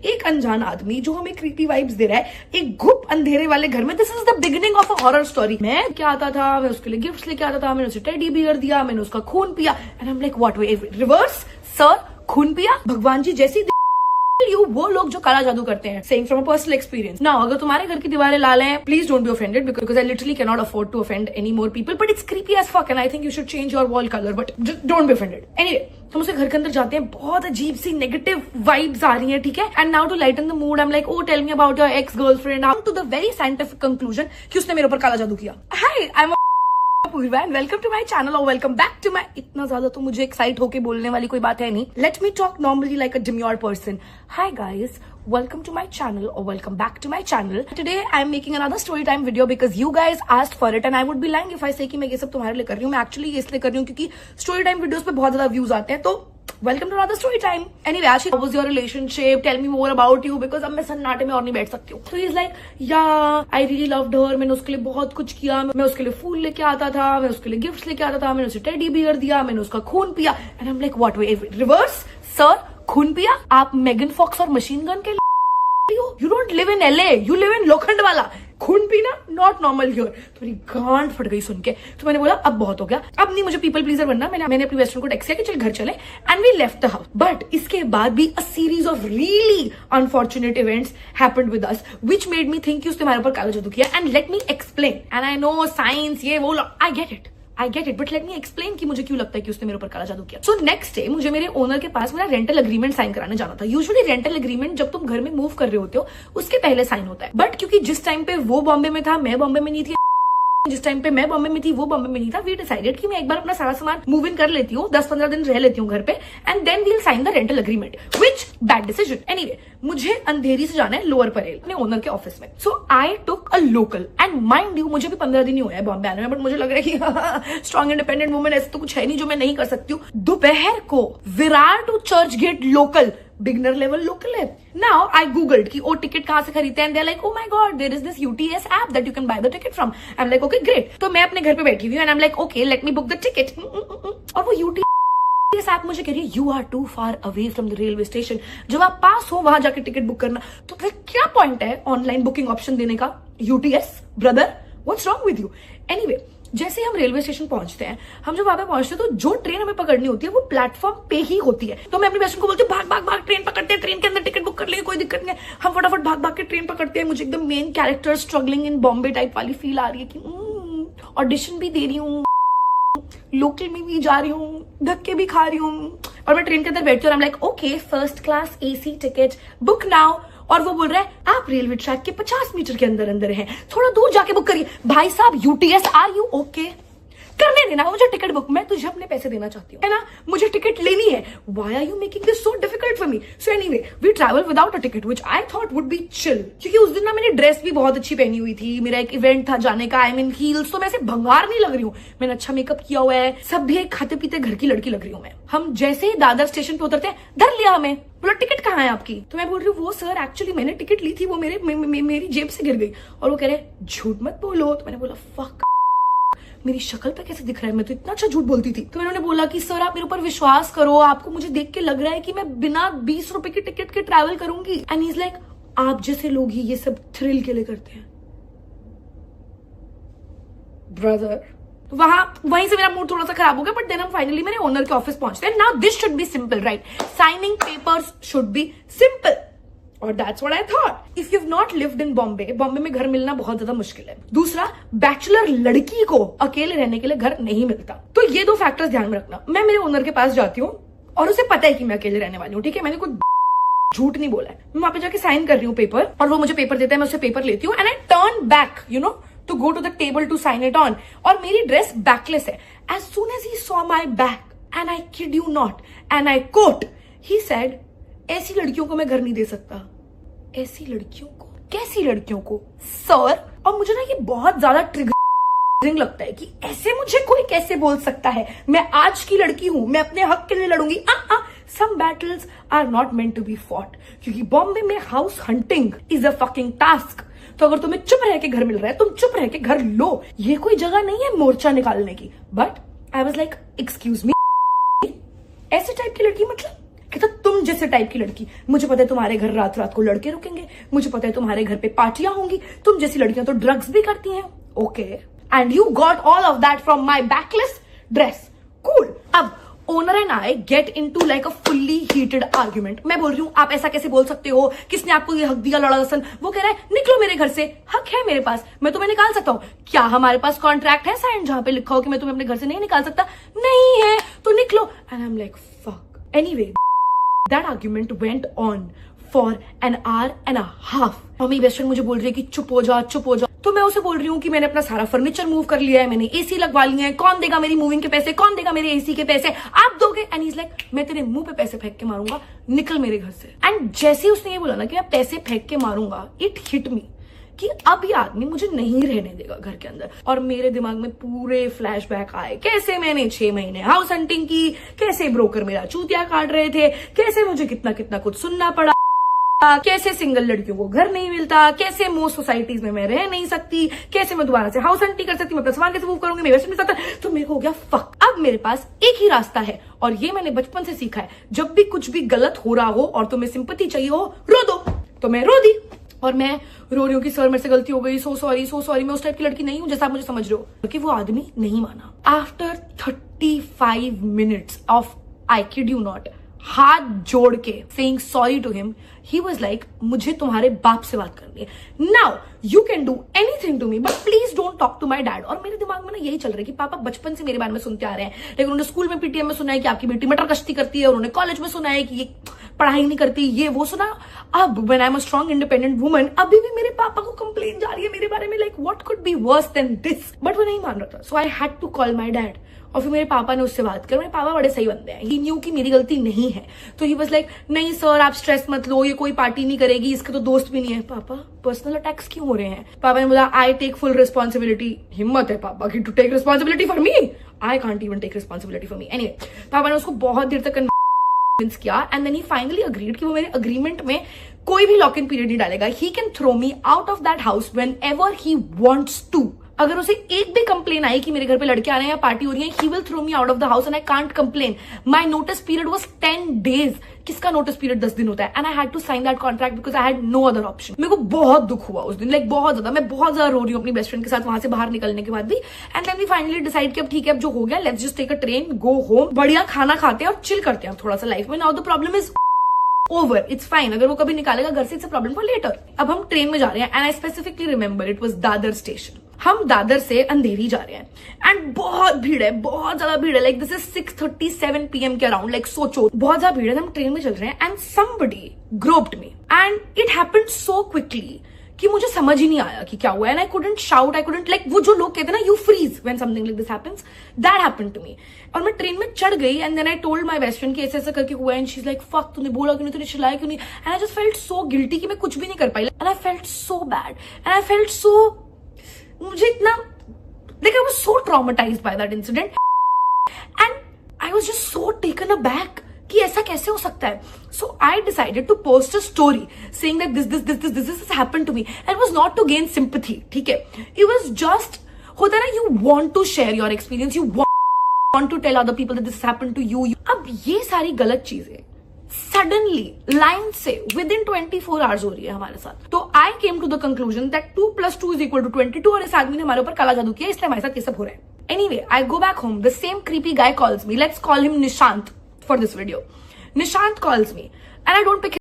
एक अनजान आदमी जो हमें क्रीपी वाइब्स दे रहा है एक गुप्त अंधेरे वाले घर में। This is the beginning of a horror story. मैं क्या आता था, मैं उसके लिए गिफ्ट्स लेके आता था, मैंने उसे टेडी बियर दिया, मैंने उसका खून पिया and I am like what way reverse sir, खून पिया भगवान जी जैसी वो लोग जो काला जादू करते हैं। Saying from a personal experience. Now अगर तुम्हारे घर की दीवारें लाल हैं, please don't be offended because I literally can not afford to offend any more people, but it's creepy as fuck and I think you should change your wall colour, but don't be offended. Anyway, हम उसके घर के अंदर जाते हैं, बहुत अजीब सी negative vibes आ रही हैं, ठीक है। And now to lighten the mood I am like, oh tell me about your ex girlfriend, to the very scientific conclusion कि उसने मेरे ऊपर काला जादू किया। Hi, I am welcome to my channel और वेलकम बैक टू माई। इतना ज्यादा तो मुझे एक्साइट होके बोलने वाली कोई बात है नहीं। Let me talk normally like a demure person. Hi guys, welcome to my channel or welcome back to my channel. Today I am making another story time video because you guys asked for it and I would be lying if I say कि मैं ये सब तुम्हारे लिए कर रही हूँ। मैं actually ये इसलिए कर रही हूँ क्योंकि story time videos पे बहुत ज्यादा views आते हैं, तो welcome to another story time. Anyway, Ashi, how was your relationship? Tell me more about you because अब मैं सन्नाटे में और नहीं बैठ सकती हूँ। So he's like, yeah, I really loved her. मैंने उसके लिए बहुत कुछ किया, मैं उसके लिए फूल लेके आता था, मैं उसके लिए गिफ्ट्स लेके आता था, मैंने उसे टेडी बियर दिया, मैंने उसका खून पिया and I'm like what way reverse sir, खून पिया? आप मेगन फॉक्स और मशीन गन के You don't live in LA, you live in Lokhandwala. खून पीना नॉट नॉर्मल हियर। तो मेरी गांड फट गई सुन के, तो मैंने बोला अब बहुत हो गया, अब नहीं मुझे पीपल प्लीजर बनना। मैंने अपनी वेस्टर्न को टेक्स्ट किया कि चल घर चले and we left the house. But इसके बाद भी a series of really unfortunate events happened with us which made me think कि उसने हमारे ऊपर काला जादू किया। And let me explain. And I know science ये वो, I get it, but let me explain कि मुझे क्यों लगता है कि उसने मेरे ऊपर काला जादू किया। सो नेक्स्ट डे मुझे मेरे ओनर के पास मेरा रेंटल एग्रीमेंट साइन कराने जाना था। यूजुअली रेंटल एग्रीमेंट जब तुम घर में मूव कर रहे होते हो उसके पहले साइन होता है, बट क्योंकि जिस टाइम पे वो बॉम्बे में था, मैं बॉम्बे में नहीं थी, जिस टाइम पे मैं बॉम्बे में थी वो बॉम्बे में नहीं था, वी डिसाइडेड कि मैं एक बार अपना सारा सामान मूव इन कर लेती हूँ, 10-15 दिन रह लेती हूँ घर पे and then we'll sign the rental agreement, which bad decision. Anyway, मुझे अंधेरी से जाना है लोअर परेल अपने ओनर के ऑफिस में। So I took a local and mind you मुझे भी 15 दिन ही हुए हैं बॉम्बे आने में, बट मुझे लग रहा है कि स्ट्रॉन्ग इंडिपेंडेंट वुमन ऐसा तो कुछ है नहीं जो मैं नहीं कर सकती हूँ। दोपहर को Virar to Churchgate local, beginner level local है। नाउ आई गूगल्ड कि ओ टिकट कहां से खरीदते हैं, they are like oh my god there is this UTS app that you can buy the ticket from. I am like okay great. तो मैं अपने घर पे बैठी हुई and I am like okay let me book the ticket. और वो UTS app मुझे कह रही है you are too far away from the railway station, जब आप पास हो वहां जाके टिकट बुक करना। तो फिर क्या पॉइंट है ऑनलाइन बुकिंग ऑप्शन देने का? UTS brother, what's wrong with you? Anyway, जैसे हम रेलवे स्टेशन पहुंचते हैं, हम जब वहां पे पहुंचते हैं तो जो ट्रेन हमें पकड़नी होती है वो प्लेटफॉर्म पे ही होती है। तो मैं अपनी बेस्ट को बोलती हूँ भाग भाग भाग ट्रेन पकड़ते हैं, ट्रेन के अंदर टिकट बुक कर लेंगे, कोई दिक्कत नहीं है। हम फटाफट भाग भाग के ट्रेन पकड़ते हैं। मुझे एकदम main character struggling in Bombay type वाली फील आ रही है कि ऑडिशन भी दे रही हूँ, लोकल में भी जा रही हूँ, धक्के भी खा रही हूँ। और मैं ट्रेन के अंदर बैठती हूँ और I'm like okay first class AC ticket book now. और वो बोल रहा है आप रेलवे ट्रैक के 50 मीटर के अंदर अंदर हैं, थोड़ा दूर जाके बुक करिए। भाई साहब यूटीएस आर यू ओके? करने देना मुझे टिकट बुक, मैं तुझे अपने पैसे देना चाहती हूँ, है ना, मुझे टिकट लेनी है। Why are you making this so difficult for me? So anyway we travel without a ticket which I thought would be chill, क्योंकि उस दिन ना मैंने ड्रेस भी बहुत अच्छी पहनी हुई थी, मेरा एक इवेंट था जाने का, आई मीन हील्स, तो मैं ऐसे भंगार नहीं लग रही हूँ, मैंने अच्छा मेकअप किया हुआ है, सब भी खाते पीते घर की लड़की लग रही हूँ मैं। हम जैसे ही दादर स्टेशन पे उतरते हैं, धर लिया हमें, बोला टिकट कहाँ है आपकी? तो मैं बोल रही हूँ वो सर एक्चुअली मैंने टिकट ली थी, वो मेरी जेब से गिर गई। और वो कह रहे झूठ मत बोलो। तो मैंने बोला फक, मेरी शक्ल पे कैसे दिख रहा है, मैं तो इतना अच्छा झूठ बोलती थी। तो मैंने बोला कि सर आप मेरे ऊपर विश्वास करो, आपको मुझे देख के लग रहा है कि मैं बिना 20 रुपए की टिकट के ट्रैवल करूंगी। एंड ही इज लाइक आप जैसे लोग ही ये सब थ्रिल के लिए करते हैं ब्रदर। तो वहीं से मेरा मूड थोड़ा सा खराब हो गया, बट देन हम फाइनली मेरे ओनर के ऑफिस पहुंचते हैं। Now this should be simple right, signing papers should be simple. और that's what I thought. If you have not lived in Bombay में घर मिलना बहुत ज्यादा मुश्किल है। दूसरा, बैचलर लड़की को अकेले रहने के लिए घर नहीं मिलता। तो ये 2 फैक्टर्स ध्यान में रखना। मैं मेरे ओनर के पास जाती हूँ और उसे पता है कि मैं अकेले रहने वाली हूँ, ठीक है, मैंने कुछ झूठ नहीं बोला है। मैं वहां पे जाके साइन कर रही हूँ पेपर, और वो मुझे पेपर देता है, मैं उससे पेपर लेती हूँ and I turn back you know to go to the table to sign it on. और मेरी ड्रेस बैकलेस है। As soon as he saw my back and I kid you not and I quote, he said ऐसी लड़कियों को मैं घर नहीं दे सकता। ऐसी लड़कियों को? कैसी लड़कियों को सर? और मुझे ना ये बहुत ज्यादा ट्रिगरिंग लगता है कि ऐसे मुझे कोई कैसे बोल सकता है। मैं आज की लड़की हूं, मैं अपने हक के लिए लड़ूंगी। Some battles are not meant to be fought, क्योंकि बॉम्बे में house hunting is a fucking task. तो अगर तुम्हें चुप रह के घर मिल रहा है, तुम चुप रह के घर लो, ये कोई जगह नहीं है मोर्चा निकालने की। But I was like excuse me, ऐसे टाइप की लड़की मतलब कि तो तुम तुम जैसे टाइप की लड़की, मुझे पता है तुम्हारे घर रात रात को लड़के रुकेंगे, मुझे पता है तुम्हारे घर पे पार्टियां होंगी, तुम जैसी लड़कियां तो ड्रग्स भी करती हैं. Okay, and you got all of that from my backless dress. Cool. अब owner and I get into like a fully heated argument. मैं बोल रही हूँ आप ऐसा कैसे बोल सकते हो, किसने आपको ये हक दिया लड़ा दसन. वो कह रहा है निकलो मेरे घर से. हक है मेरे पास, मैं तुम्हें निकाल सकता हूँ. क्या हमारे पास कॉन्ट्रैक्ट है साइन जहां पे लिखा हो कि मैं तुम्हें अपने घर से नहीं निकाल सकता? नहीं है, तो निकलो. And I am like fuck. Anyway, that argument went on for an hour and a half. और मेरी बेस्ट फ्रेंड मुझे बोल रही है कि चुप हो जा, चुप हो जा. तो मैं उसे बोल रही हूँ कि मैंने अपना सारा फर्नीचर मूव कर लिया है, मैंने एसी लगवा लिया है, कौन देगा मेरी मूविंग के पैसे, कौन देगा मेरे एसी के पैसे, आप दोगे. एंड ही इज लाइक मैं तेरे मुंह पे पैसे फेंक के मारूंगा, निकल मेरे घर से. एंड जैसे ही उसने ये बोला ना कि मैं पैसे फेंक के मारूंगा, इट हिट मी कि अब ये आदमी मुझे नहीं रहने देगा घर के अंदर. और मेरे दिमाग में पूरे फ्लैशबैक आए, कैसे मैंने 6 महीने हाउस हंटिंग की, कैसे ब्रोकर मेरा चूतिया काट रहे थे, कैसे मुझे कितना कितना कुछ सुनना पड़ा, कैसे सिंगल लड़कियों को घर नहीं मिलता, कैसे मोस्ट सोसाइटीज में मैं रह नहीं सकती, कैसे मैं दोबारा से हाउस हंटिंग कर सकती, मैं अपना सामान कैसे मूव करूंगी, मेरे वैसे नहीं. तो मेरे को हो गया फक. अब मेरे पास एक ही रास्ता है, और ये मैंने बचपन से सीखा है, जब भी कुछ भी गलत हो रहा हो और तुम्हें सिंपैथी चाहिए हो, रो दो. तो मैं रो दी, और मैं रो रही हूँ कि सर मेरे से गलती हो गई, सो सॉरी सो सॉरी. मैं उस टाइप की लड़की नहीं हूं जैसा आप मुझे समझ रहे हो. क्योंकि वो आदमी नहीं माना. After 35 minutes of, I kid you not, हाथ जोड़ के saying sorry to him, he was like मुझे तुम्हारे बाप से बात करनी है. Now you can do anything to me but please don't talk to my dad. और मेरे दिमाग में ना यही चल रहा है कि पापा बचपन से मेरे बारे में सुनते आ रहे हैं, लेकिन उन्होंने स्कूल में पीटीएम में सुना है कि आपकी बेटी मटर कश्ती करती है, और उन्होंने कॉलेज में सुना है कि ये पढ़ाई नहीं करती, ये वो सुना. अब when I am a strong independent woman, अभी भी मेरे पापा को कंप्लेन जा रही है मेरे बारे में, like what could be worse than this. But वो नहीं मान रहा था, so I had to call my dad. और फिर मेरे पापा ने उससे बात कर. मेरे पापा बड़े सही बंदे हैं, ही न्यू कि मेरी गलती नहीं है. तो ही वाज लाइक नहीं सर आप स्ट्रेस मत लो, ये कोई पार्टी नहीं करेगी, इसके तो दोस्त भी नहीं है. पापा पर्सनल अटैक्स क्यों हो रहे हैं? पापा ने बोला आई टेक फुल रिस्पॉन्सिबिलिटी. हिम्मत है पापा की to take responsibility for me? I can't even take responsibility for me. Anyway, पापा ने उसको बहुत देर तक कन्विंस किया, and then he finally agreed कि वो मेरे अग्रीमेंट में कोई भी लॉक इन पीरियड नहीं डालेगा. He can throw me out of that house whenever he wants to. अगर उसे एक भी कंप्लेन आई कि मेरे घर पे लड़के आ रहे हैं या पार्टी हो रही है, he will throw me out of the house and I can't complain. My notice period was 10 days. किसका नोटिस पीरियड 10 दिन होता है? And I had to sign that contract because I had no other option. मेरे को बहुत दुख हुआ उस दिन, लाइक बहुत ज्यादा. मैं बहुत ज्यादा रो रही हूँ अपनी बेस्ट फ्रेंड के साथ वहां से बाहर निकलने के बाद भी. And then we finally decide कि अब ठीक है, अब जो हो गया, let's just take a train, go home, बढ़िया खाना खाते हैं और चिल करते हैं थोड़ा सा लाइफ में. Now the problem is over, it's fine. अगर वो कभी निकालेगा घर से, it's a problem for later. अब हम ट्रेन में जा रहे हैं, and I specifically remember it was Dadar station. हम दादर से अंधेरी जा रहे हैं, एंड बहुत भीड़ है, बहुत ज्यादा भीड़ है. लाइक दिस इज 6:37 PM के अराउंड. लाइक सोचो, बहुत ज्यादा भीड़ है. हम ट्रेन में चल रहे हैं, and somebody groped me, and it happened so quickly कि मुझे समझ ही नहीं आया कि क्या हुआ. And I couldn't shout, I couldn't, like वो जो लोग कहते हैं ना you freeze when something like this happens, that happened to me. और मैं ट्रेन में चढ़ गई, and then I told my best friend कि ऐसा ऐसा करके हुआ है. And she is like fuck, तूने बोला क्यों नहीं, तूने चिल्लाया क्यों नहीं? And I just felt so guilty कि मैं कुछ भी नहीं कर पाई. And I felt so bad, and I felt so, मुझे इतना, like I was so traumatized by that incident, and I was just so taken aback कि ऐसा कैसे हो सकता है. So I decided to post a story saying that this has happened to me, and it was not to gain sympathy. ठीक है, it was just, होता है ना, you want to share your experience, you want to tell other people that this happened to you. अब ये सारी गलत चीजें सडनली लाइन से विद इन 24 hours हो रही है हमारे साथ. तो I came to the conclusion that 2 + 2 = 22, और इस आदमी ने हमारे ऊपर काला जादू किया, इसलिए हमारे साथ ये सब हो रहा है. Anyway, I go back home, the same creepy guy calls me. Let's call him Nishant for this video. Nishant calls me, and I don't pick